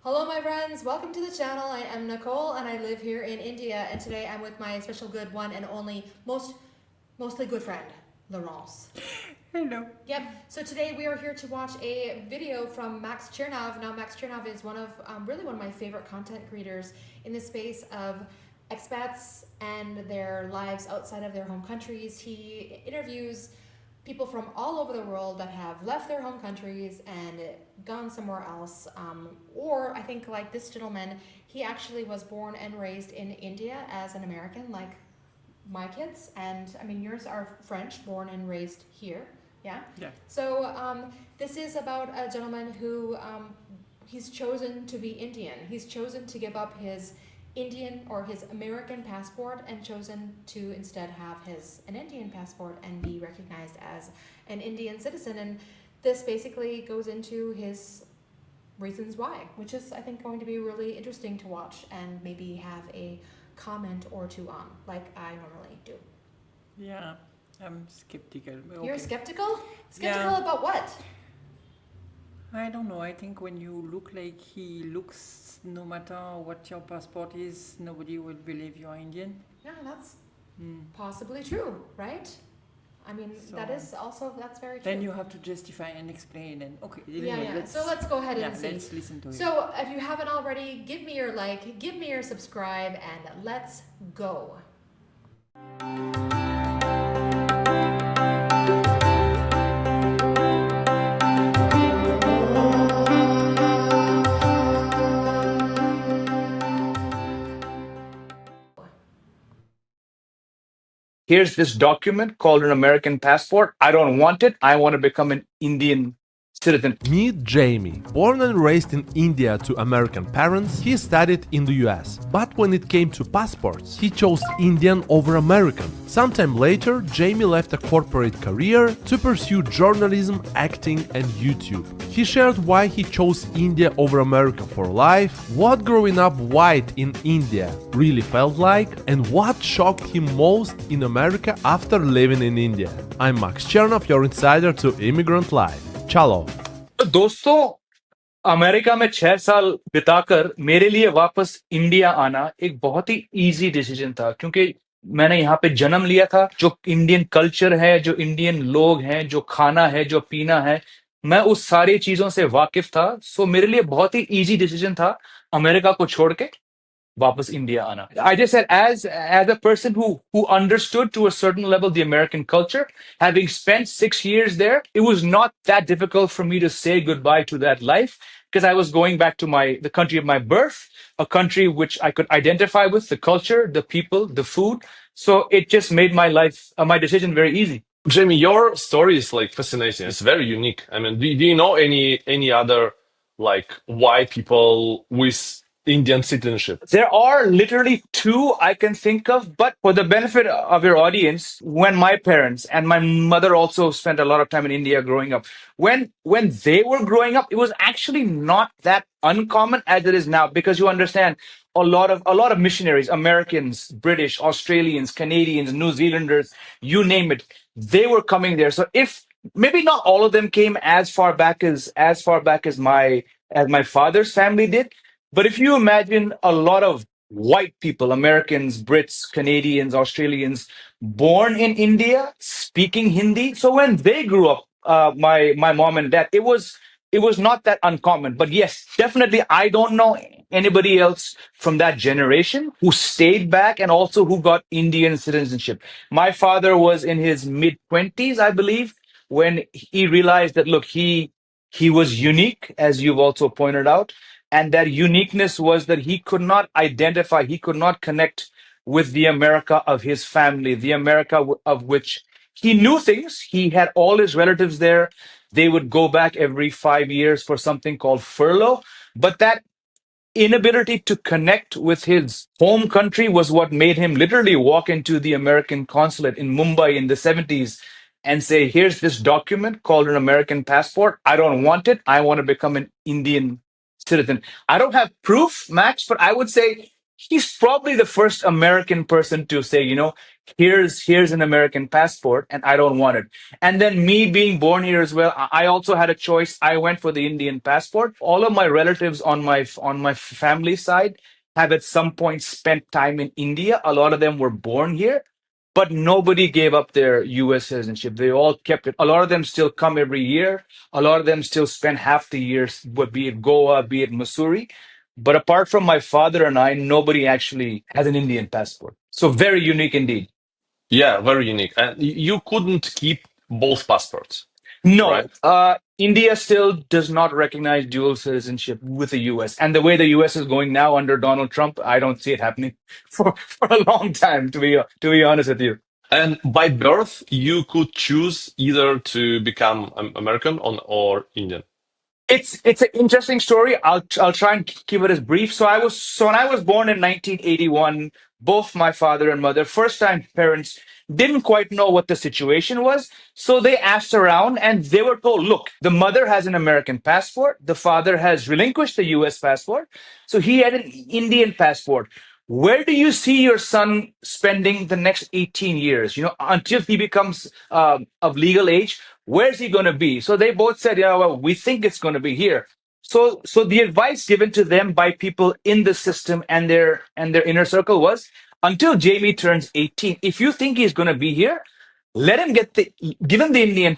Hello, my friends. Welcome to the channel. I am Nicole, and I live here in India. And today I'm with my special good one and only, mostly good friend, Laurence. Hello. Yep. So today we are here to watch a video from Max Chernov. Now, Max Chernov is really one of my favorite content creators in the space of expats and their lives outside of their home countries. He interviews people from all over the world that have left their home countries and gone somewhere else. Or I think like this gentleman, he actually was born and raised in India as an American, like my kids. And I mean, yours are French, born and raised here. Yeah. Yeah. So this is about a gentleman who he's chosen to be Indian. He's chosen to give up his Indian or his American passport and chosen to instead have an Indian passport and be recognized as an Indian citizen. And this basically goes into his reasons why, which is I think going to be really interesting to watch and maybe have a comment or two on, like I normally do. Yeah, I'm skeptical. You're Okay. skeptical? Skeptical Yeah, about what? I don't know. I think when you look like he looks, no matter what your passport is, nobody will believe you're Indian. Yeah, that's Hmm. possibly true, right? I mean, that So is also, that's very true. then you have to justify and explain. And okay, Yeah, anyway, yeah. So let's go ahead yeah, and see. let's listen to it. So if you haven't already, give me your like, give me your subscribe, and let's go. Here's this document called an American passport. I don't want it. I want to become an Indian citizen. Meet Jamie. Born and raised in India to American parents, he studied in the US. But when it came to passports, he chose Indian over American. Sometime later, Jamie left a corporate career to pursue journalism, acting, and YouTube. He shared why he chose India over America for life, what growing up white in India really felt like, and what shocked him most in America after living in India. I'm Max Chernov, your insider to Immigrant Life. Chalo. तो दोस्तों, America में 6 साल बिताकर मेरे लिए वापस India आना एक बहुत ही इजी डिसीजन था, क्योंकि मैंने यहाँ पे जन्म लिया था। जो इंडियन कल्चर है, जो इंडियन लोग हैं, जो खाना है, जो पीना है, मैं उस सारी चीजों से वाकिफ था। सो मेरे लिए बहुत ही इजी डिसीजन था अमेरिका को छोड़ के वापस इंडिया आना। I just said, as a person who understood to a certain level the American culture, having spent 6 years there, it was not that difficult for me to say goodbye to that life, because I was going back to the country of my birth, a country which I could identify with, the culture, the people, the food. So it just made my life, my decision very easy. Jamie, your story is like fascinating. It's very unique. I mean, do you know any other like white people with Indian citizenship? There are literally two I can think of, but for the benefit of your audience, when my parents and my mother also spent a lot of time in India growing up, when they were growing up, it was actually not that uncommon as it is now, because you understand a lot of missionaries, Americans, British, Australians, Canadians, New Zealanders, you name it, they were coming there. So if maybe not all of them came as far back as my father's family did, but if you imagine a lot of white people, Americans, Brits, Canadians, Australians, born in India, speaking Hindi, so when they grew up, my mom and dad, it was not that uncommon. But yes, definitely, I don't know anybody else from that generation who stayed back and also who got Indian citizenship. My father was in his mid 20s, I believe, when he realized that look, he was unique, as you've also pointed out, and that uniqueness was that he could not identify, he could not connect with the America of his family, the America of which he knew things. He had all his relatives there. They would go back every 5 years for something called furlough. But that inability to connect with his home country was what made him literally walk into the American consulate in Mumbai in the 70s and say, here's this document called an American passport. I don't want it. I want to become an Indian citizen. I don't have proof, Max, but I would say he's probably the first American person to say, here's an American passport, and I don't want it. And then me being born here as well, I also had a choice. I went for the Indian passport. All of my relatives on my family side have at some point spent time in India. A lot of them were born here, but nobody gave up their US citizenship. They all kept it. A lot of them still come every year. A lot of them still spend half the years, be it Goa, be it Missouri. But apart from my father and I, nobody actually has an Indian passport. So very unique indeed. Yeah, very unique. And you couldn't keep both passports, No, right? India still does not recognize dual citizenship with the US. And the way the US is going now under Donald Trump, I don't see it happening for a long time, to be honest with you. And by birth, you could choose either to become American or Indian. It's an interesting story. I'll try and keep it as brief. So when I was born in 1981, both my father and mother, first time parents, didn't quite know what the situation was. So they asked around and they were told, look, the mother has an American passport, the father has relinquished the US passport, so he had an Indian passport. Where do you see your son spending the next 18 years? Until he becomes of legal age, where's he going to be? So they both said, yeah, well, we think it's going to be here. So the advice given to them by people in the system and their inner circle was, until Jamie turns 18, if you think he's going to be here, let him give him the Indian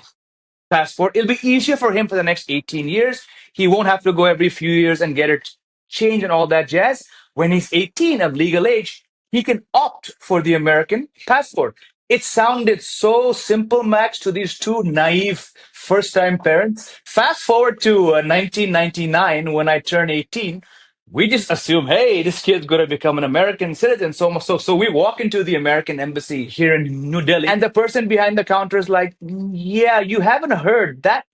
passport. It'll be easier for him for the next 18 years. He won't have to go every few years and get it changed and all that jazz. When he's 18 of legal age, he can opt for the American passport. It sounded so simple, Max, to these two naive first time parents. Fast forward to 1999 when I turned 18. We just assume, hey, this kid's going to become an American citizen. So we walk into the American embassy here in New Delhi, and the person behind the counter is like, yeah, you haven't heard that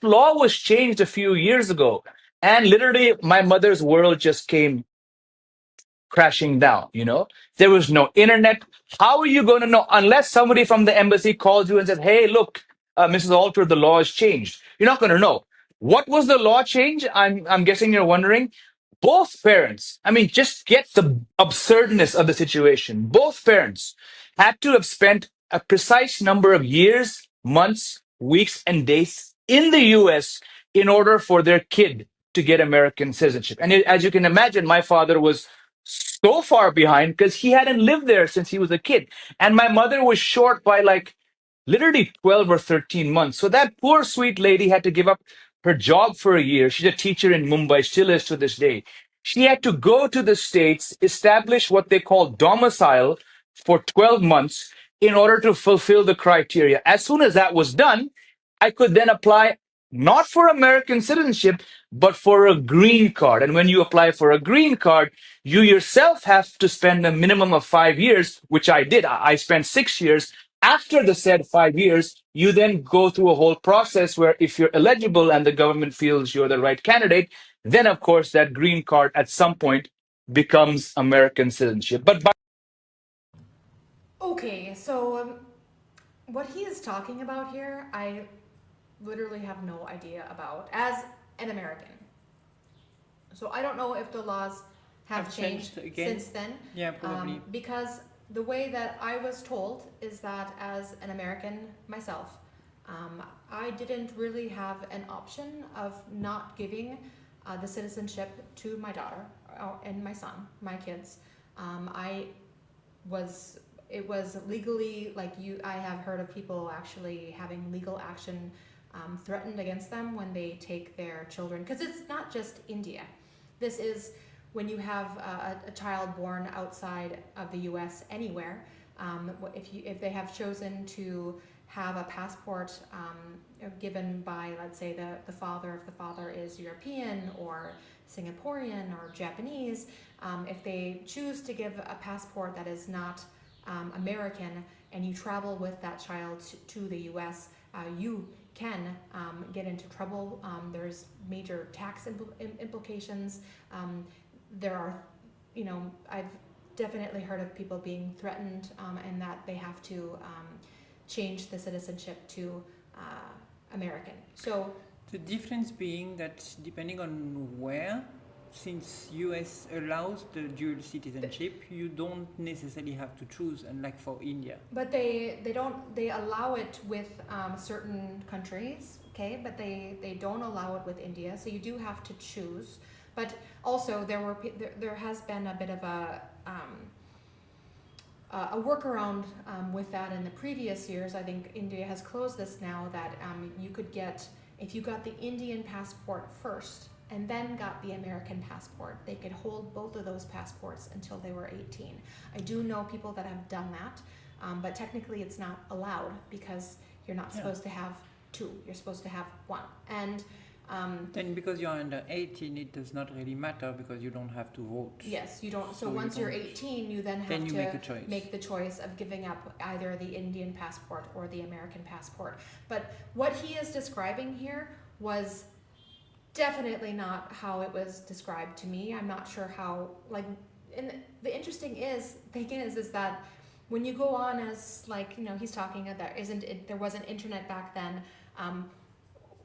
law was changed a few years ago. And literally, my mother's world just came crashing down. There was no internet. How are you going to know unless somebody from the embassy calls you and says, hey, look, Mrs. Alter, the law has changed? You're not going to know. What was the law change? I'm guessing you're wondering. Both parents, I mean, just get the absurdness of the situation. Both parents had to have spent a precise number of years, months, weeks, and days in the US in order for their kid to get American citizenship. And as you can imagine, my father was so far behind because he hadn't lived there since he was a kid. And my mother was short by like literally 12 or 13 months. So that poor sweet lady had to give up her job for a year. She's a teacher in Mumbai, still is to this day. She had to go to the States, establish what they call domicile for 12 months in order to fulfill the criteria. As soon as that was done, I could then apply not for American citizenship, but for a green card. And when you apply for a green card, you yourself have to spend a minimum of 5 years, which I did. I spent 6 years. After the said 5 years, you then go through a whole process where if you're eligible and the government feels you're the right candidate, then of course that green card at some point becomes American citizenship. But Okay, so what he is talking about here, I literally have no idea about as an American. So I don't know if the laws have changed again? since then. Yeah, probably. Because the way that I was told is that as an American myself, I didn't really have an option of not giving the citizenship to my daughter and my son, my kids. I was it was legally I have heard of people actually having legal action threatened against them when they take their children, because it's not just India. This is when you have a child born outside of the U.S. anywhere. If they have chosen to have a passport given by, let's say, the father, if the father is European or Singaporean or Japanese, if they choose to give a passport that is not American, and you travel with that child to the U.S., you can get into trouble. There's major tax implications. There are, I've definitely heard of people being threatened, and that they have to change the citizenship to American. So The difference being that depending on where since US allows the dual citizenship, you don't necessarily have to choose, unlike for India. But they allow it with certain countries, okay? But they don't allow it with India, so you do have to choose. But also there has been a bit of a workaround with that in the previous years. I think India has closed this now, that you could get, if you got the Indian passport first and then got the American passport, they could hold both of those passports until they were 18. I do know people that have done that, but technically it's not allowed because you're not supposed to have two, you're supposed to have one. And then because you're under 18, it does not really matter because you don't have to vote. yes, you don't. So So once you you're don't- 18, you then have Then you to make a choice. make the choice of giving up either the Indian passport or the American passport. But what he is describing here was definitely not how it was described to me. I'm not sure how, like, and the interesting thing is that when you go on as, like, you know, he's talking that there wasn't internet back then.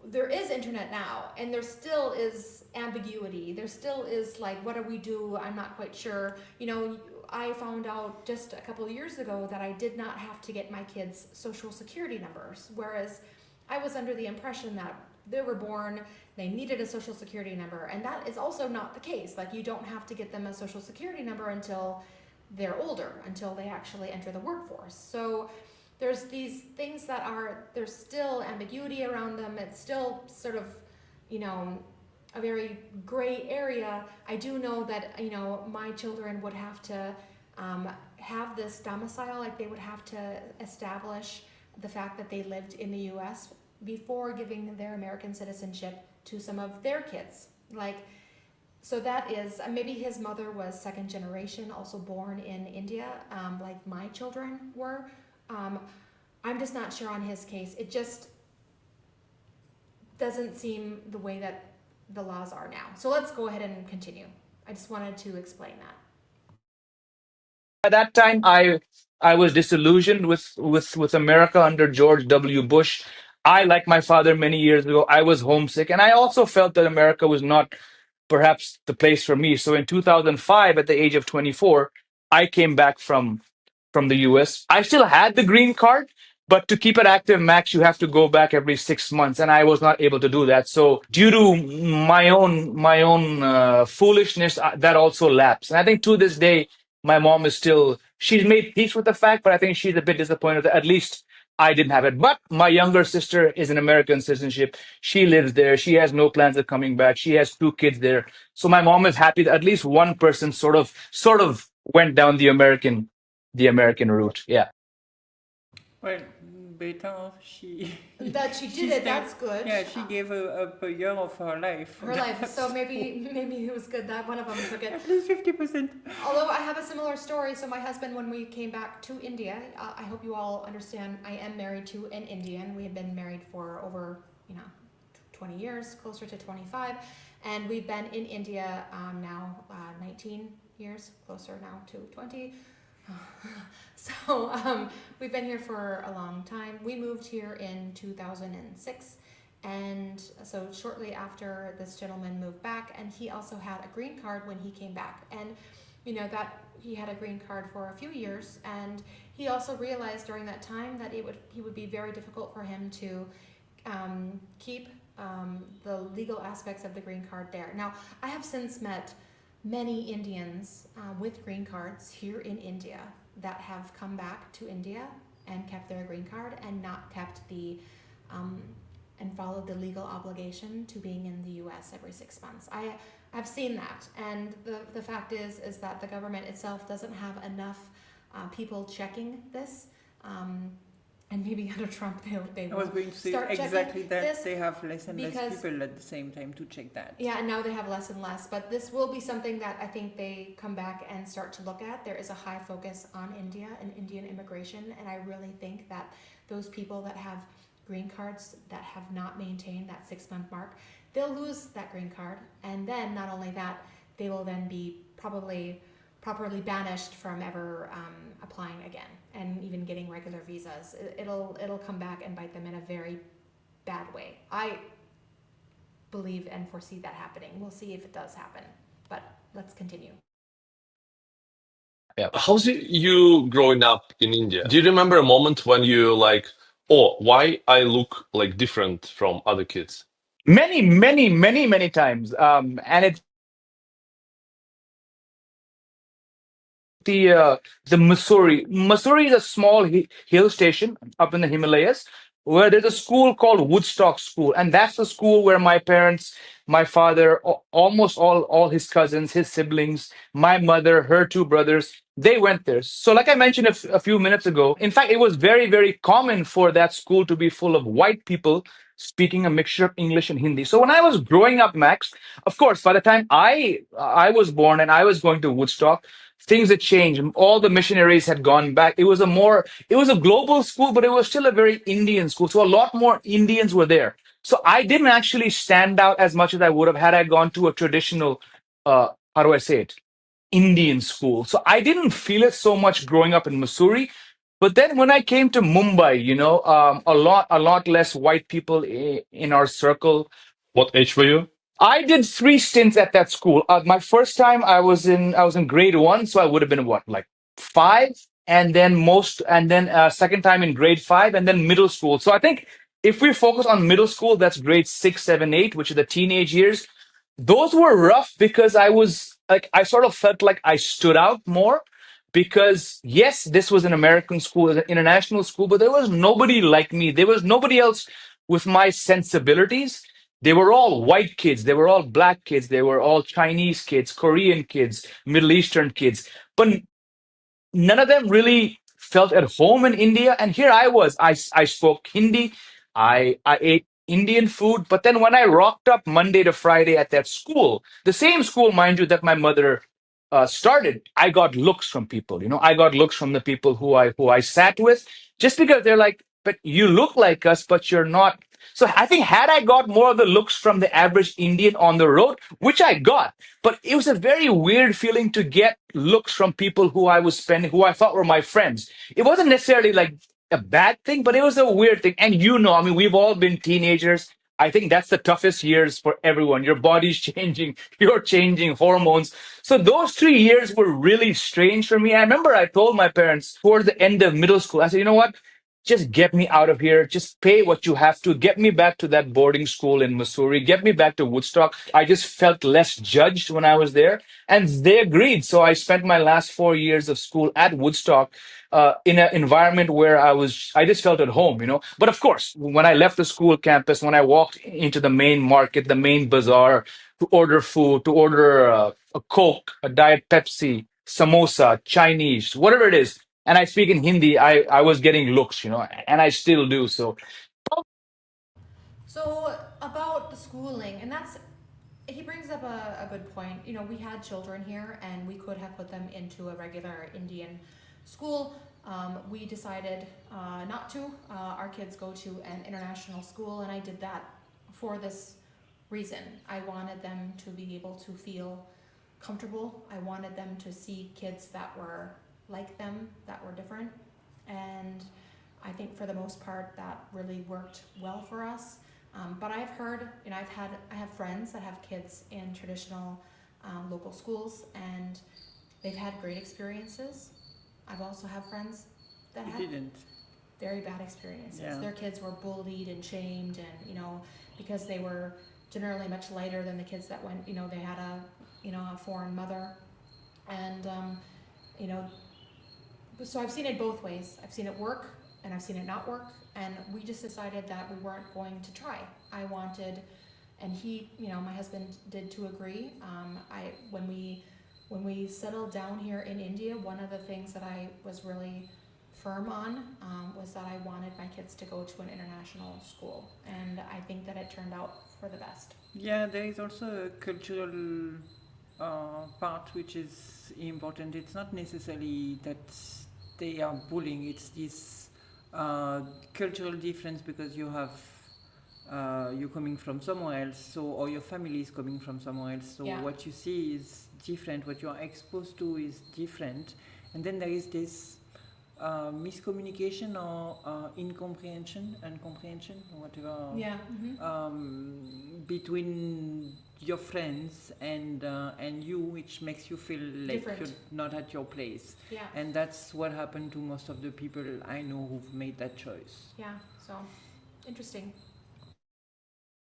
There is internet now, and there still is ambiguity. There still is, like, what do we do? I'm not quite sure. You know, I found out just a couple of years ago that I did not have to get my kids' social security numbers, whereas I was under the impression that they were born, they needed a social security number, and that is also not the case. Like, you don't have to get them a social security number until they're older, until they actually enter the workforce. So there's these things that there's still ambiguity around them. It's still sort of, you know, a very gray area. I do know that, you know, my children would have to have this domicile, like they would have to establish the fact that they lived in the US before giving their American citizenship to some of their kids. Like, so that is, maybe his mother was second generation, also born in India, like my children were. I'm just not sure on his case. It just doesn't seem the way that the laws are now. So let's go ahead and continue. I just wanted to explain that. By that time, I was disillusioned with America under George W. Bush. I, like my father many years ago, I was homesick, and I also felt that America was not perhaps the place for me. So in 2005, at the age of 24, I came back from the US. I still had the green card, but to keep it active, max, you have to go back every 6 months, and I was not able to do that. So due to my own foolishness, that also lapsed. And I think to this day, my mom is still, she's made peace with the fact, but I think she's a bit disappointed that at least I didn't have it. But my younger sister is an American citizenship. She lives there. She has no plans of coming back. She has two kids there. So my mom is happy that at least one person sort of went down the American route. Yeah. Well, better she. That she she did it, stayed- that's good. Yeah, she gave up a year of her life. Her life. So maybe it was good that one of them took it. At least 50%. Although I have a similar story. So my husband, when we came back to India, I hope you all understand, I am married to an Indian. We had been married for over, 20 years, closer to 25. And we've been in India now 19 years, closer now to 20. So we've been here for a long time. We moved here in 2006. And so shortly after this gentleman moved back, and he also had a green card when he came back. And that he had a green card for a few years, and he also realized during that time that he would be very difficult for him to keep the legal aspects of the green card there. Now, I have since met many Indians with green cards here in India that have come back to India and kept their green card and not kept and followed the legal obligation to being in the U.S. every 6 months. I've seen that, and the fact is that the government itself doesn't have enough people checking this, and maybe under Trump they I will was going to say start exactly checking that. this They have less and less because- people at the same time to check that. Yeah, and now they have less and less, but this will be something that I think they come back and start to look at. There is a high focus on India and Indian immigration, and I really think that those people that have green cards that have not maintained that 6-month mark, they'll lose that green card, and then not only that, they will then be probably properly banished from ever applying again and even getting regular visas. It'll come back and bite them in a very bad way. I believe and foresee that happening. We'll see if it does happen. let's continue. Yeah. How's you growing up in India? Do you remember a moment when you like, oh, why I look like different from other kids? Many, many, many, many times. And it's the Missouri. Missouri is a small hill station up in the Himalayas where there's a school called Woodstock School, and that's the school where my parents, my father, almost all his cousins, his siblings, my mother, her two brothers, they went there. So, like I mentioned a few minutes ago, in fact, it was very, very common for that school to be full of white people speaking a mixture of English and Hindi. So when I was growing up, Max, of course, by the time I was born and I was going to Woodstock, things had changed. All the missionaries had gone back. It was a global school, but it was still a very Indian school. So a lot more Indians were there. So I didn't actually stand out as much as I would have had I gone to a traditional, how do I say it, Indian school. So I didn't feel it so much growing up in Missouri. But then when I came to Mumbai, a lot less white people in our circle. What age were you? I did 3 stints at that school. My first time I was in grade one, so I would have been what, like 5, and then second time in grade 5, and then middle school. So I think if we focus on middle school, that's grade 6, 7, 8, which are the teenage years. Those were rough because I sort of felt like I stood out more because yes, this was an American school, an international school, but there was nobody like me. There was nobody else with my sensibilities. They were all white kids. They were all black kids. They were all Chinese kids, Korean kids, Middle Eastern kids. But none of them really felt at home in India. And here I was. I spoke Hindi. I ate Indian food. But then when I rocked up Monday to Friday at that school, the same school, mind you, that my mother started, I got looks from people. I got looks from the people who I sat with, just because they're like, "But you look like us, but you're not." So I think had I got more of the looks from the average Indian on the road, which I got, but it was a very weird feeling to get looks from people who I thought were my friends. It wasn't necessarily like a bad thing, but it was a weird thing. And I mean, we've all been teenagers. I think that's the toughest years for everyone. Your body's changing, you're changing hormones. So those 3 years were really strange for me. I remember I told my parents towards the end of middle school, I said, you know what? Just get me out of here. Just pay what you have to. Get me back to that boarding school in Missouri. Get me back to Woodstock. I just felt less judged when I was there. And they agreed. So I spent my last 4 years of school at Woodstock in an environment where I just felt at home. But of course, when I left the school campus, when I walked into the main market, the main bazaar to order food, to order a Coke, a Diet Pepsi, samosa, Chinese, whatever it is, and I speak in Hindi, I was getting looks, and I still do. So So about the schooling, and he brings up a good point. We had children here, and we could have put them into a regular Indian school. We decided not to. Our kids go to an international school, and I did that for this reason. I wanted them to be able to feel comfortable. I wanted them to see kids that were like them, that were different. And I think for the most part that really worked well for us. But I've heard, I have friends that have kids in traditional local schools, and they've had great experiences. I've also have friends that You had didn't. very bad experiences. Yeah. Their kids were bullied and shamed, and because they were generally much lighter than the kids that went. They had a foreign mother, and you know. So I've seen it both ways. I've seen it work, and I've seen it not work. And we just decided that we weren't going to try. I wanted, and he, my husband did to agree. When we settled down here in India, one of the things that I was really firm on was that I wanted my kids to go to an international school, and I think that it turned out for the best. Yeah, there is also a cultural part which is important. It's not necessarily that they are bullying, it's this cultural difference because you're coming from somewhere else, or your family is coming from somewhere else. So Yeah. what you see is different, what you are exposed to is different. And then there is this miscommunication or incomprehension, uncomprehension, or whatever. Yeah. Between your friends and you, which makes you feel like Different. you're not at your place. Yeah. And that's what happened to most of the people I know who've made that choice. Yeah. So interesting.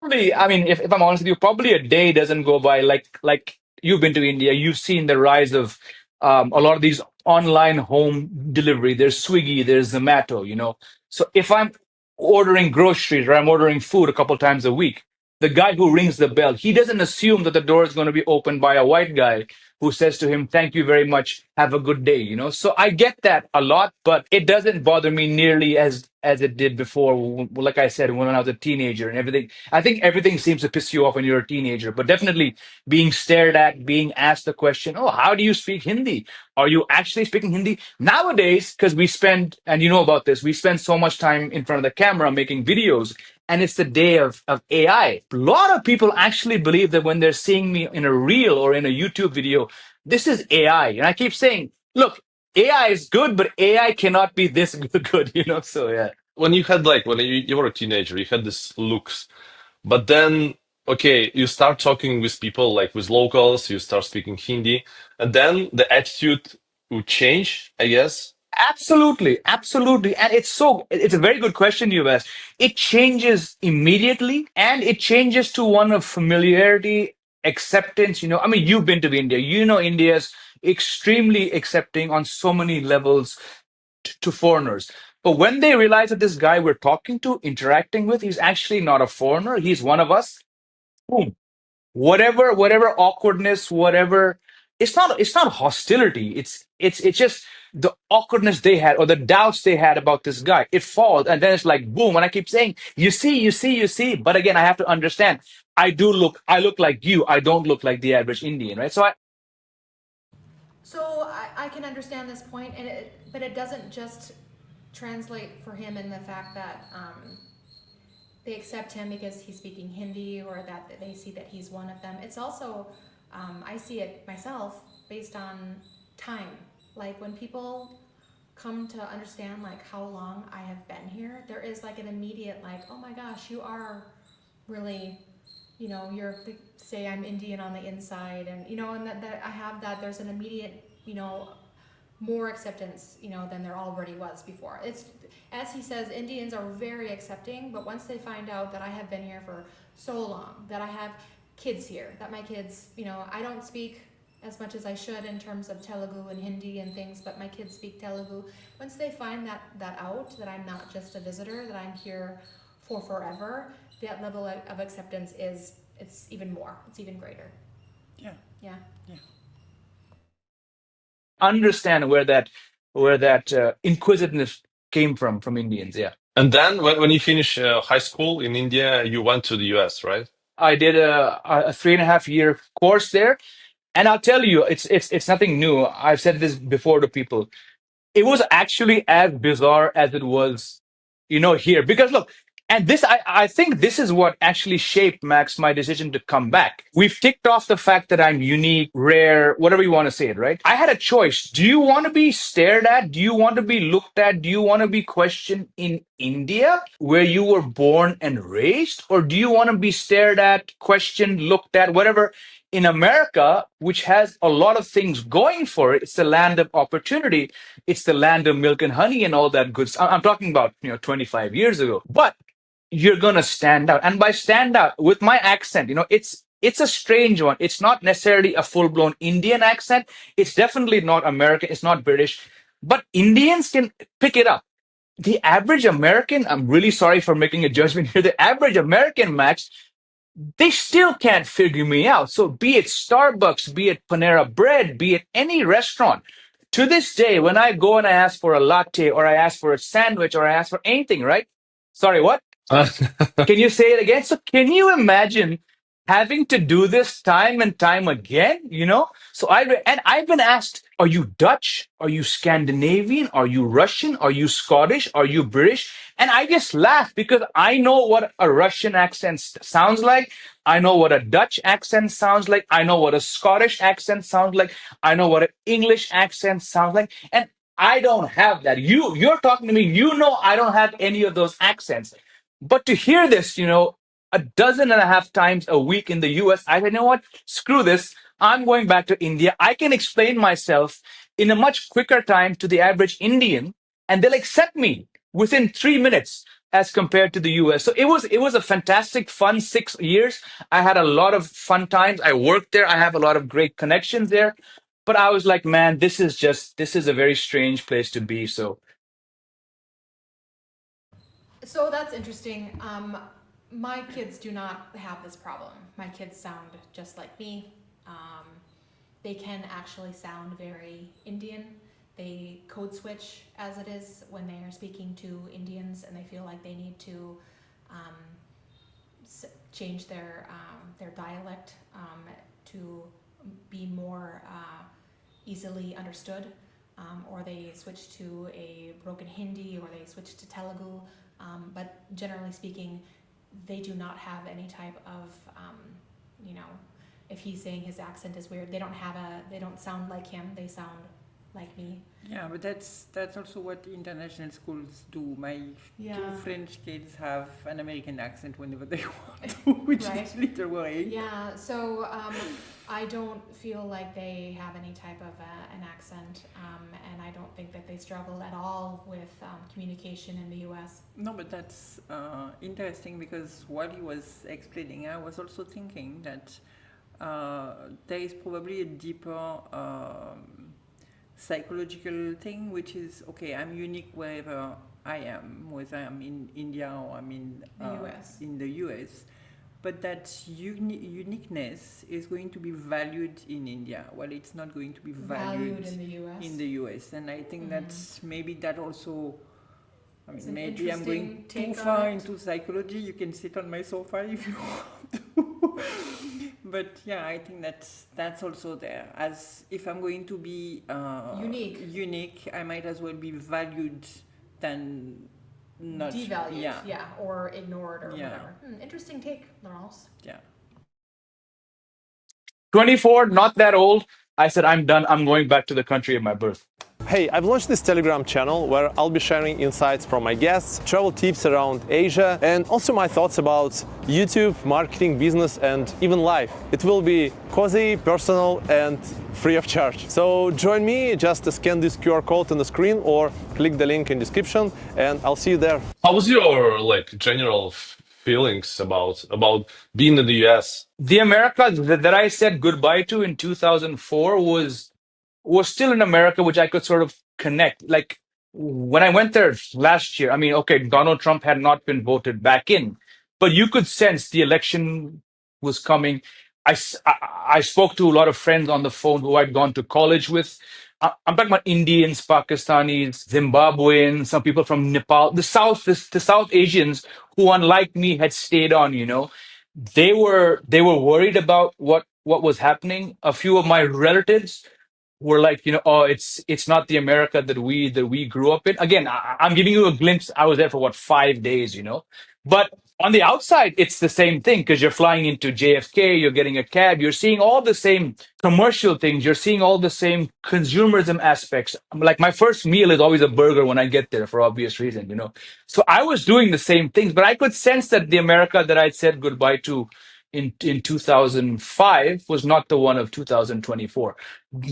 Probably, I mean, if I'm honest with you, probably a day doesn't go by like you've been to India, you've seen the rise of a lot of these online home delivery. There's Swiggy, there's Zomato, you know. So if I'm ordering groceries or I'm ordering food a couple times a week, the guy who rings the bell, he doesn't assume that the door is going to be opened by a white guy who says to him, "Thank you very much. Have a good day." You know. So I get that a lot, but it doesn't bother me nearly as it did before. Like I said, when I was a teenager and everything. I think everything seems to piss you off when you're a teenager, but definitely being stared at, being asked the question, "Oh, how do you speak Hindi? Are you actually speaking Hindi?" Nowadays, because we spend, and you know about this, we spend so much time in front of the camera making videos, and it's the day of AI. A lot of people actually believe that when they're seeing me in a reel or in a YouTube video, this is AI. And I keep saying, look, AI is good, but AI cannot be this good, you know? So, yeah. When you had like when you were a teenager, you had this looks, but then okay, you start talking with people like with locals, you start speaking Hindi, and then the attitude will change, I guess. Absolutely, absolutely. And it's a very good question you've asked. It changes immediately and it changes to one of familiarity, acceptance. You know, I mean, you've been to India. You know, India's extremely accepting on so many levels to foreigners. But when they realize that this guy we're talking to, interacting with, he's actually not a foreigner, he's one of us, boom, whatever awkwardness, whatever, it's not hostility, it's just the awkwardness they had or the doubts they had about this guy, it falls, and then it's like boom. And I keep saying, you see, but again, I have to understand, I look like you, I don't look like the average Indian, right? So I can understand this point, but it doesn't just translate for him in the fact that they accept him because he's speaking Hindi or that they see that he's one of them. It's also, I see it myself based on time. Like when people come to understand like how long I have been here, there is like an immediate like, oh my gosh, you are really, they say I'm Indian on the inside, and and that I have that. There's an immediate, more acceptance, than there already was before. It's, as he says, Indians are very accepting, but once they find out that I have been here for so long, that I have kids here, that my kids, I don't speak as much as I should in terms of Telugu and Hindi and things, but my kids speak Telugu. Once they find that out, that I'm not just a visitor, that I'm here for forever, that level of acceptance it's even more, it's even greater. Yeah. Yeah. Yeah. Understand where that inquisitiveness came from Indians. Yeah, And then when you finish high school in India, you went to the US, right? I did a 3.5 year course there, and I'll tell you, it's nothing new. I've said this before to people. It was actually as bizarre as it was, here. Because look, and this, I think this is what actually shaped, Max, my decision to come back. We've ticked off the fact that I'm unique, rare, whatever you want to say it, right? I had a choice. Do you want to be stared at? Do you want to be looked at? Do you want to be questioned in India, where you were born and raised? Or do you want to be stared at, questioned, looked at, whatever? In America, which has a lot of things going for it, it's the land of opportunity, it's the land of milk and honey and all that good stuff. I'm talking about 25 years ago. But you're gonna stand out, and by stand out with my accent, it's a strange one. It's not necessarily a full-blown Indian accent. It's definitely not American. It's not British, but Indians can pick it up. The average American, I'm really sorry for making a judgment here. The average American, Max, they still can't figure me out. So be it Starbucks, be it Panera Bread, be it any restaurant, to this day, when I go and I ask for a latte or I ask for a sandwich or I ask for anything, right? Sorry, what? Can you say it again? So can you imagine having to do this time and time again? So I've been asked, are you Dutch? Are you Scandinavian? Are you Russian? Are you Scottish? Are you British? And I just laugh because I know what a Russian accent sounds like. I know what a Dutch accent sounds like. I know what a Scottish accent sounds like. I know what an English accent sounds like. And I don't have that. You're talking to me. I don't have any of those accents. But to hear this, a dozen and a half times a week in the US. I said, you know what? Screw this. I'm going back to India. I can explain myself in a much quicker time to the average Indian, and they'll accept me within 3 minutes as compared to the US. So it was a fantastic, fun 6 years. I had a lot of fun times. I worked there. I have a lot of great connections there. But I was like, man, this is a very strange place to be. So So that's interesting. My kids do not have this problem. My kids sound just like me. Um, they can actually sound very Indian. They code switch as it is when they are speaking to Indians, and they feel like they need to um, change their dialect to be more easily understood, or they switch to a broken Hindi, or they switch to Telugu. But generally speaking, they do not have any type of, you know, if he's saying his accent is weird, they don't sound like him. They sound like me. Yeah, but that's also what international schools do. My Yeah. two French kids have an American accent whenever they want to, which Right. is literally. Yeah, so I don't feel like they have any type of an accent, and I don't think that they struggle at all with communication in the U.S. No, but that's interesting, because while he was explaining, I was also thinking that there is probably a deeper psychological thing, which is, okay, I'm unique wherever I am, whether I'm in India or I'm in The US. in the US, but that uniqueness is going to be valued in India, while it's not going to be valued in the U.S. in the US. And I think that's maybe that also. I It's mean, an maybe I'm going interesting too take on far it. into psychology. You can sit on my sofa if you want to. But yeah, I think that's also there. As if I'm going to be unique, I might as well be valued than not Devalued, yeah, or ignored or Yeah. whatever. Interesting take, Laurence. yeah. 24, not that old. I said, I'm done. I'm going back to the country of my birth. Hey, I've launched this Telegram channel where I'll be sharing insights from my guests, travel tips around Asia, and also my thoughts about YouTube, marketing, business, and even life. It will be cozy, personal, and free of charge. So join me, just scan this QR code on the screen or click the link in description, and I'll see you there. How was your general feelings about being in the US? The America that I said goodbye to in 2004 was still in America, which I could sort of connect. Like when I went there last year, I mean, okay, Donald Trump had not been voted back in, but you could sense the election was coming. I spoke to a lot of friends on the phone who I'd gone to college with. I'm talking about Indians, Pakistanis, Zimbabweans, some people from Nepal, the South Asians who, unlike me, had stayed on. They were worried about what was happening. A few of my relatives were like, oh, it's not the America that we grew up in. Again, I'm giving you a glimpse. I was there for what, 5 days, but on the outside, it's the same thing because you're flying into JFK, you're getting a cab, you're seeing all the same commercial things, you're seeing all the same consumerism aspects. Like my first meal is always a burger when I get there for obvious reason. So I was doing the same things, but I could sense that the America that I'd said goodbye to in 2005 was not the one of 2024.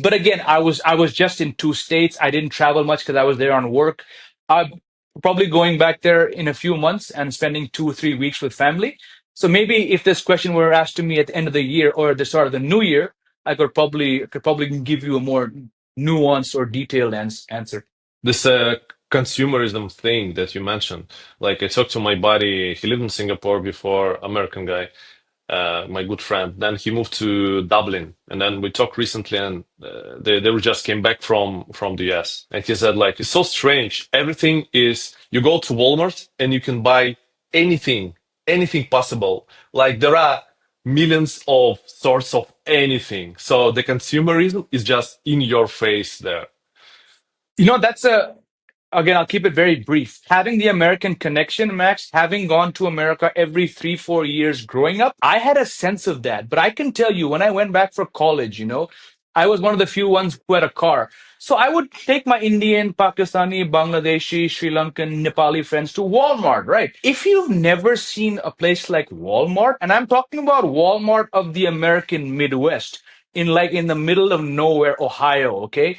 But again, I was just in two states. I didn't travel much because I was there on work. I'm probably going back there in a few months and spending 2 or 3 weeks with family. So maybe if this question were asked to me at the end of the year or at the start of the new year, I could probably give you a more nuanced or detailed answer. This consumerism thing that you mentioned. Like I talked to my buddy, he lived in Singapore before, American guy, my good friend. Then he moved to Dublin, and then we talked recently, and they just came back from the US, and he said like it's so strange. Everything is you go to Walmart and you can buy anything possible. Like there are millions of sorts of anything. So the consumerism is just in your face there. That's again, I'll keep it very brief. Having the American connection, Max, having gone to America every 3, 4 years growing up, I had a sense of that. But I can tell you, when I went back for college, I was one of the few ones who had a car. So I would take my Indian, Pakistani, Bangladeshi, Sri Lankan, Nepali friends to Walmart, right? If you've never seen a place like Walmart, and I'm talking about Walmart of the American Midwest, in the middle of nowhere, Ohio, okay?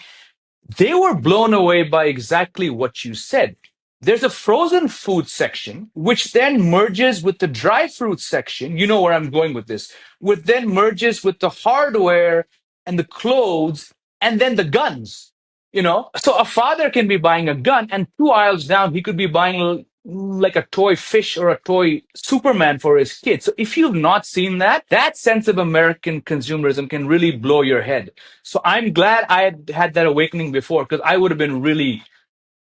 They were blown away by exactly what you said. There's a frozen food section, which then merges with the dry fruit section. You know where I'm going with this, which then merges with the hardware and the clothes and then the guns. So a father can be buying a gun, and 2 aisles down, he could be buying like a toy fish or a toy Superman for his kid. So if you've not seen that, that sense of American consumerism can really blow your head. So I'm glad I had that awakening before, because I would have been really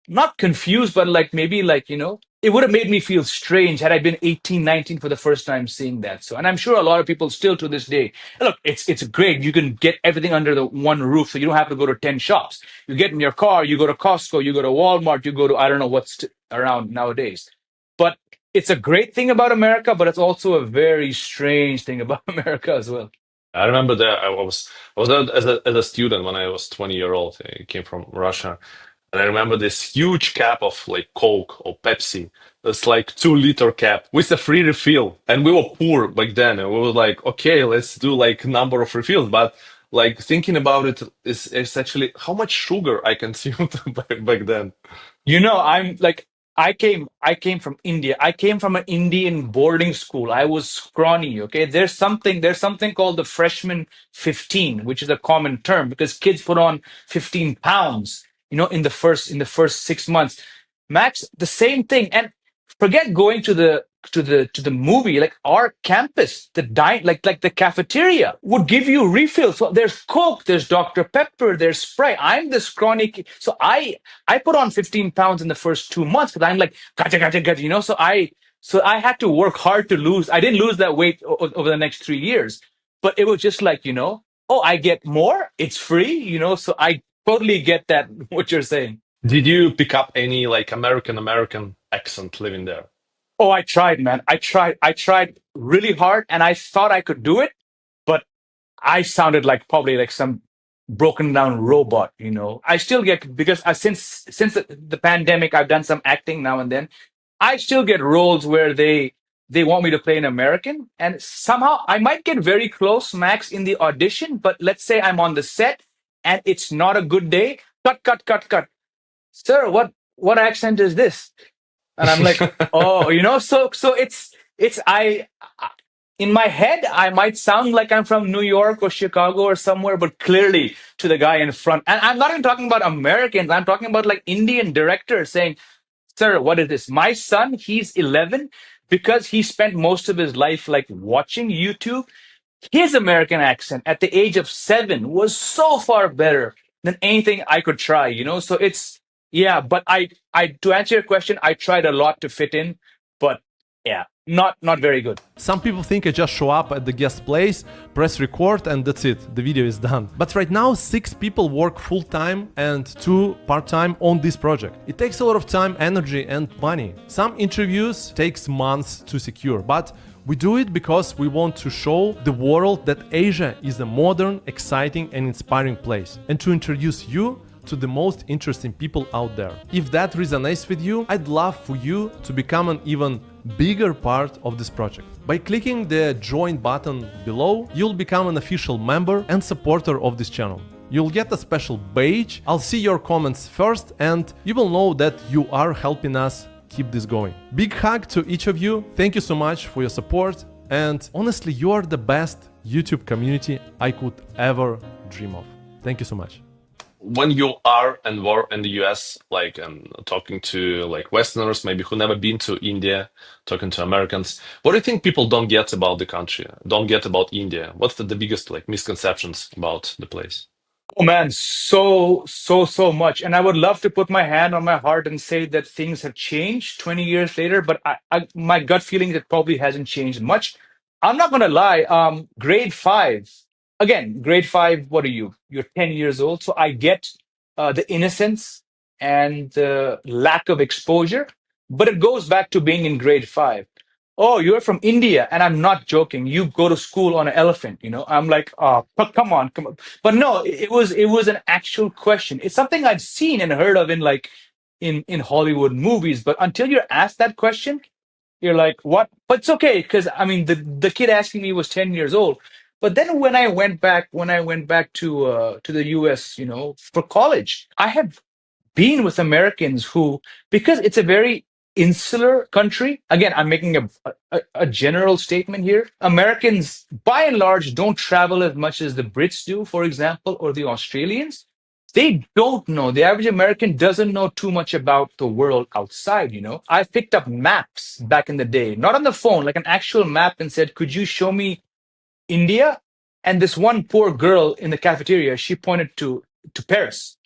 not confused, but like maybe like, it would have made me feel strange had I been 18, 19 for the first time seeing that. So, and I'm sure a lot of people still to this day, look, it's great. You can get everything under the one roof. So you don't have to go to 10 shops. You get in your car, you go to Costco, you go to Walmart, you go to, I don't know what's around nowadays. But it's a great thing about America, but it's also a very strange thing about America as well. I remember that I was there as a student when I was 20-year-old. I came from Russia, and I remember this huge cap of like Coke or Pepsi. It's like 2 liter cap with a free refill, and we were poor back then, and we were like, okay, let's do like number of refills. But like thinking about it is actually how much sugar I consumed back then. I'm like, I came from India. I came from an Indian boarding school. I was scrawny. Okay. There's something called the freshman 15, which is a common term because kids put on 15 pounds, in the first 6 months. Max, the same thing. And forget going to the movie. Like our campus, like the cafeteria would give you refills. So there's Coke, there's Dr. Pepper, there's Sprite. I'm this chronic. So I put on 15 pounds in the first 2 months because I'm like, gotcha, gotcha, gotcha. So I had to work hard to lose. I didn't lose that weight over the next 3 years, but it was just like, oh, I get more. It's free. So I totally get that, what you're saying. Did you pick up any like American accent living there? Oh, I tried, man. I tried really hard and I thought I could do it, but I sounded like probably like some broken down robot. I still get, because since the pandemic, I've done some acting now and then. I still get roles where they want me to play an American, and somehow I might get very close, Max, in the audition. But let's say I'm on the set and it's not a good day. Cut, cut, cut, cut. Sir, what accent is this? And I'm like, oh, so it's in my head, I might sound like I'm from New York or Chicago or somewhere, but clearly to the guy in front. And I'm not even talking about Americans. I'm talking about like Indian directors saying, sir, what is this? My son, he's 11, because he spent most of his life like watching YouTube. His American accent at the age of 7 was so far better than anything I could try. So yeah, but to answer your question, I tried a lot to fit in, but yeah, not very good. Some people think I just show up at the guest place, press record, and that's it, the video is done. But right now 6 people work full-time and 2 part-time on this project. It takes a lot of time, energy and money. Some interviews takes months to secure, but we do it because we want to show the world that Asia is a modern, exciting and inspiring place, and to introduce you to the most interesting people out there. If that resonates with you, I'd love for you to become an even bigger part of this project. By clicking the join button below, you'll become an official member and supporter of this channel. You'll get a special badge, I'll see your comments first, and you will know that you are helping us keep this going. Big hug to each of you, thank you so much for your support, and honestly, you are the best YouTube community I could ever dream of. Thank you so much. When you are and were in the US, like and talking to like Westerners, maybe who never been to India, talking to Americans, what do you think people don't get about the country, don't get about India? What's the biggest like misconceptions about the place? Oh man, so much. And I would love to put my hand on my heart and say that things have changed 20 years later, but my gut feeling is it probably hasn't changed much. I'm not gonna lie. Grade 5. Again, grade 5, what are you? You're 10 years old. So I get the innocence and the lack of exposure, but it goes back to being in grade 5. oh, you're from India, and I'm not joking. You go to school on an elephant, you know? I'm like, oh, come on, come on. But no, it was an actual question. It's something I've seen and heard of in like in Hollywood movies, but until you're asked that question, you're like, what? But it's okay, because I mean, the kid asking me was 10 years old. But then when I went back to the US, you know, for college, I have been with Americans who, because it's a very insular country, again, I'm making a general statement here. Americans, by and large, don't travel as much as the Brits do, for example, or the Australians. They don't know. The average American doesn't know too much about the world outside, you know. I picked up maps back in the day, not on the phone, like an actual map, and said, could you show me India? And this one poor girl in the cafeteria, she pointed to Paris,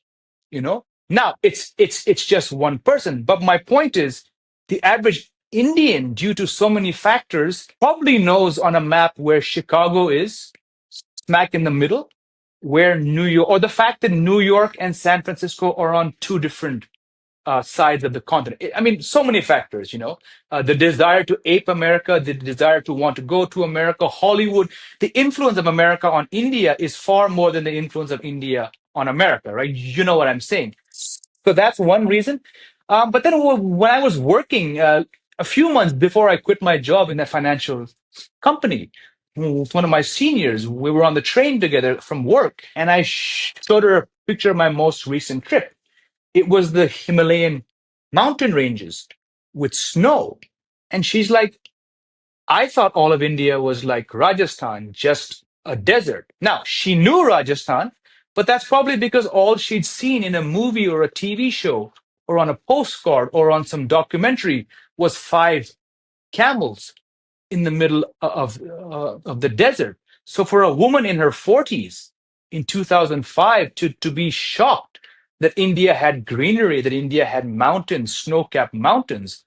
you know. Now it's just one person, but my point is the average Indian, due to so many factors, probably knows on a map where Chicago is smack in the middle, where New York, or the fact that New York and San Francisco are on two different sides of the continent. I mean, so many factors, you know, the desire to ape America, the desire to want to go to America, Hollywood, the influence of America on India is far more than the influence of India on America, right? You know what I'm saying? So that's one reason. But then when I was working a few months before I quit my job in a financial company, with one of my seniors, we were on the train together from work, and I showed her a picture of my most recent trip. It was the Himalayan mountain ranges with snow. And she's like, I thought all of India was like Rajasthan, just a desert. Now, she knew Rajasthan, but that's probably because all she'd seen in a movie or a TV show or on a postcard or on some documentary was five camels in the middle of the desert. So for a woman in her 40s in 2005 to be shocked that India had greenery, that India had mountains, snow-capped mountains,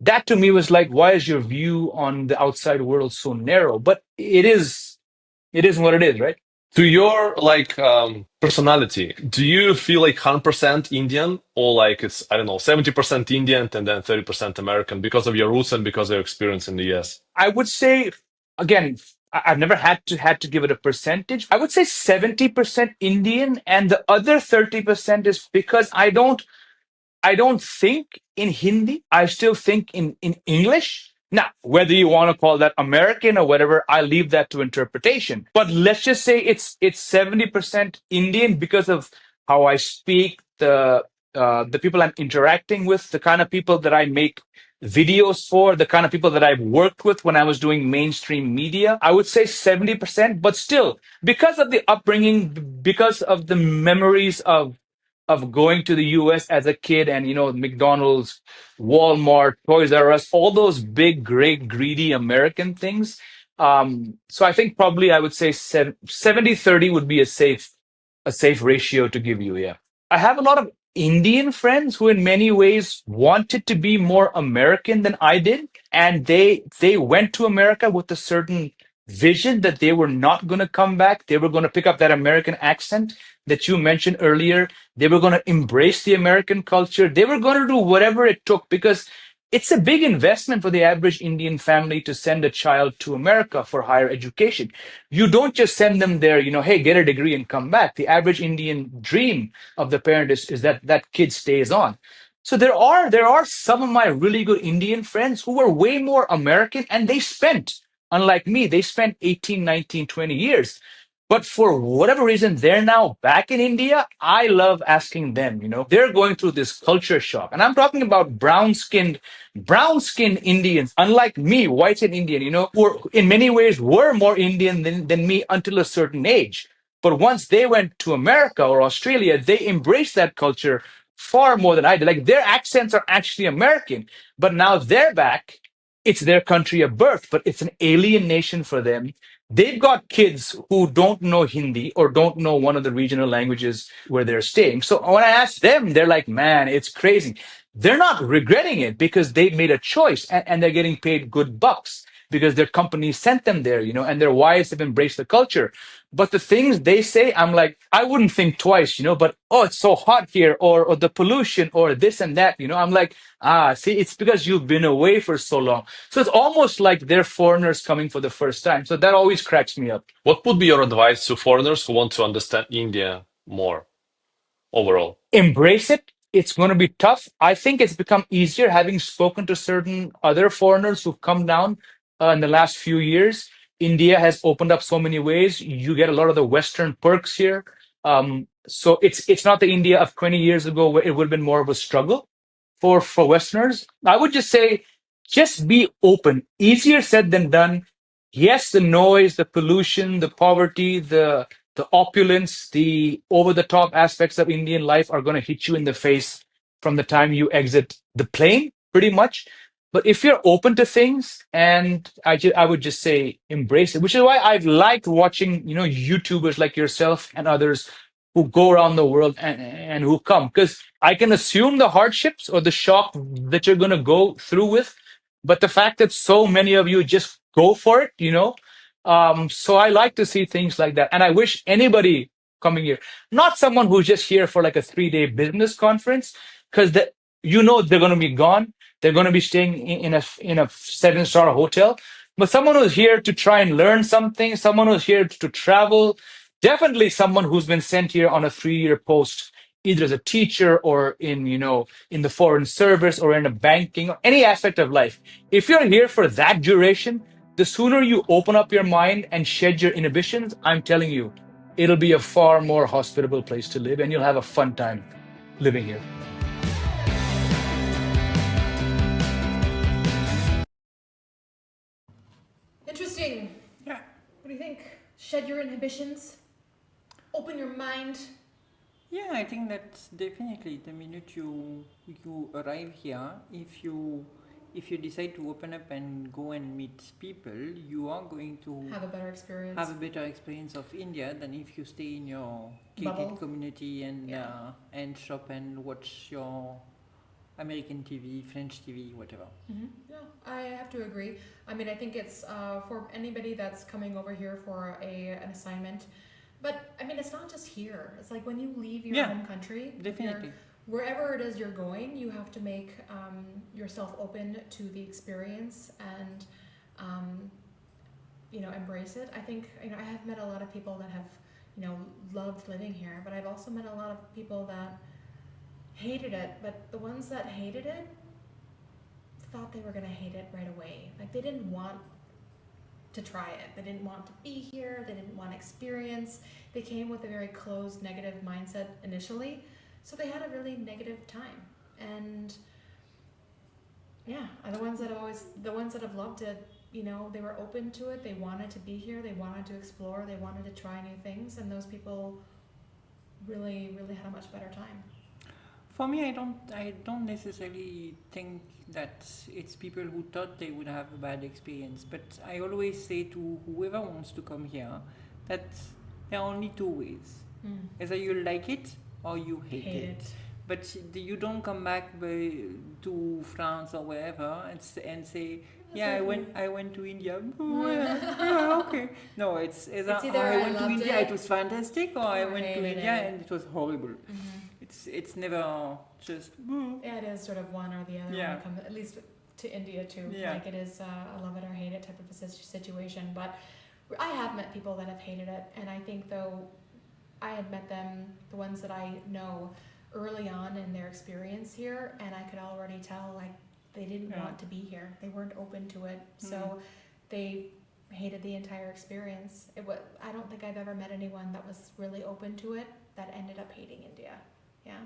that to me was like, why is your view on the outside world so narrow? But it is what it is, right? To your like personality, do you feel like 100% Indian, or like it's, I don't know, 70% Indian and then 30% American because of your roots and because of your experience in the US? I would say, again, I've never had to give it a percentage. I would say 70% Indian, and the other 30% is because I don't think in Hindi. I still think in English. Now, whether you want to call that American or whatever, I leave that to interpretation. But let's just say it's 70% Indian because of how I speak, the people I'm interacting with, the kind of people that I make videos for, the kind of people that I've worked with when I was doing mainstream media. I would say 70%, but still, because of the upbringing, because of the memories of going to the US as a kid, and you know, McDonald's, Walmart, Toys R Us, all those big, great, greedy American things. So I think probably I would say 70-30 would be a safe ratio to give you. Yeah. I have a lot of Indian friends who in many ways wanted to be more American than I did, and they went to America with a certain vision that they were not going to come back. They were going to pick up that American accent that you mentioned earlier. They were going to embrace the American culture. They were going to do whatever it took, because it's a big investment for the average Indian family to send a child to America for higher education. You don't just send them there, you know, hey, get a degree and come back. The average Indian dream of the parent is that that kid stays on. So there are some of my really good Indian friends who were way more American, and they spent, unlike me, they spent 18, 19, 20 years. But for whatever reason, they're now back in India. I love asking them, you know, they're going through this culture shock. And I'm talking about brown skinned Indians, unlike me, white skinned Indian, you know, who in many ways were more Indian than me until a certain age. But once they went to America or Australia, they embraced that culture far more than I did. Like, their accents are actually American, but now they're back. It's their country of birth, but it's an alien nation for them. They've got kids who don't know Hindi or don't know one of the regional languages where they're staying. So when I ask them, they're like, man, it's crazy. They're not regretting it because they made a choice, and they're getting paid good bucks. because their companies sent them there, and their wives have embraced the culture. But the things they say, I'm like, I wouldn't think twice, but oh, it's so hot here, or the pollution, or this and that, I'm like, see, it's because you've been away for so long. So it's almost like they're foreigners coming for the first time. So that always cracks me up. What would be your advice to foreigners who want to understand India more overall? Embrace it. It's going to be tough. I think it's become easier having spoken to certain other foreigners who've come down in the last few years. India has opened up so many ways. You get a lot of the Western perks here. So it's not the India of 20 years ago where it would have been more of a struggle for Westerners. I would just say, just be open. Easier said than done. Yes, the noise, the pollution, the poverty, the opulence, the over the top aspects of Indian life are going to hit you in the face from the time you exit the plane, pretty much. But if you're open to things, and I would just say embrace it, which is why I've liked watching, YouTubers like yourself and others who go around the world and who come, because I can assume the hardships or the shock that you're going to go through with, but the fact that so many of you just go for it, so I like to see things like that. And I wish anybody coming here, not someone who's just here for like a 3-day business conference, because they're going to be gone. They're going to be staying in a 7-star hotel. But someone who's here to try and learn something, someone who's here to travel, definitely someone who's been sent here on a 3-year post, either as a teacher or in the foreign service or in a banking or any aspect of life. If you're here for that duration, the sooner you open up your mind and shed your inhibitions, I'm telling you, it'll be a far more hospitable place to live, and you'll have a fun time living here. Interesting. Yeah. What do you think? Shed your inhibitions, open your mind. Yeah, I think that's definitely the minute you arrive here. If you decide to open up and go and meet people, you are going to Have a better experience. have a better experience of India than if you stay in your gated Bubble. community and Yeah. and shop and watch your American TV, French TV, whatever. Yeah, I have to agree. I mean, I think it's for anybody that's coming over here for an assignment. But I mean, it's not just here. It's like when you leave your Yeah, home country, Definitely. wherever it is you're going, you have to make yourself open to the experience and embrace it. I think I have met a lot of people that have loved living here, but I've also met a lot of people that hated it. But the ones that hated it thought they were gonna hate it right away. Like they didn't want to try it. They didn't want to be here. They didn't want experience. They came with a very closed, negative mindset initially. So they had a really negative time. And yeah, the ones that have loved it, they were open to it. They wanted to be here. They wanted to explore. They wanted to try new things. And those people really, really had a much better time. For me, I don't necessarily think that it's people who thought they would have a bad experience. But I always say to whoever wants to come here that there are only two ways: either you like it or you hate it. But you don't come back to France or wherever and say, yeah, I went to India. Okay. No, it's either I went to India, it was fantastic, or I went to India and it was horrible. It's never just. Yeah, it is sort of one or the other when it comes, at least to India too. Yeah. Like it is a love it or hate it type of a situation. But I have met people that have hated it, and I think though I had met them, the ones that I know, early on in their experience here, and I could already tell like they didn't want to be here. They weren't open to it, so they hated the entire experience. I don't think I've ever met anyone that was really open to it that ended up hating India. Yeah.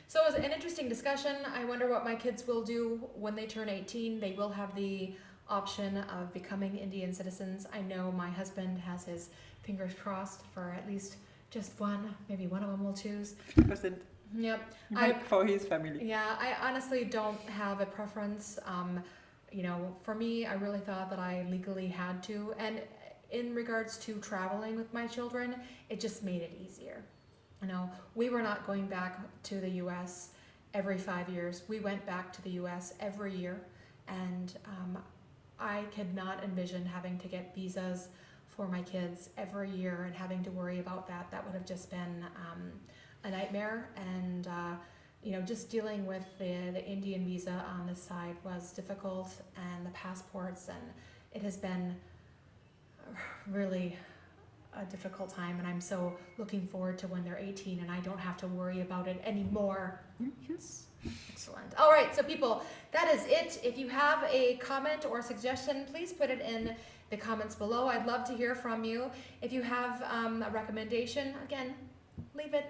So it was an interesting discussion. I wonder what my kids will do when they turn 18. They will have the option of becoming Indian citizens. I know my husband has his fingers crossed for at least just one, maybe one of them will choose. 50%. Yep. For his family. Yeah, I honestly don't have a preference. For me, I really thought that I legally had to. And in regards to traveling with my children, it just made it easier. We were not going back to the U.S. every 5 years. We went back to the U.S. every year. And I could not envision having to get visas for my kids every year and having to worry about that. That would have just been a nightmare. And just dealing with the Indian visa on this side was difficult, and the passports, and it has been really a difficult time, and I'm so looking forward to when they're 18 and I don't have to worry about it anymore. Yes. Excellent. All right, so people, that is it. If you have a comment or suggestion, please put it in the comments below. I'd love to hear from you. If you have a recommendation, again, leave it.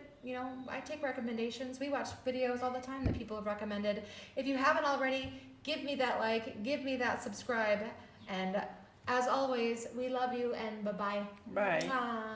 I take recommendations. We watch videos all the time that people have recommended. If you haven't already, give me that like, give me that subscribe, and as always, we love you, and bye-bye. Bye. Bye.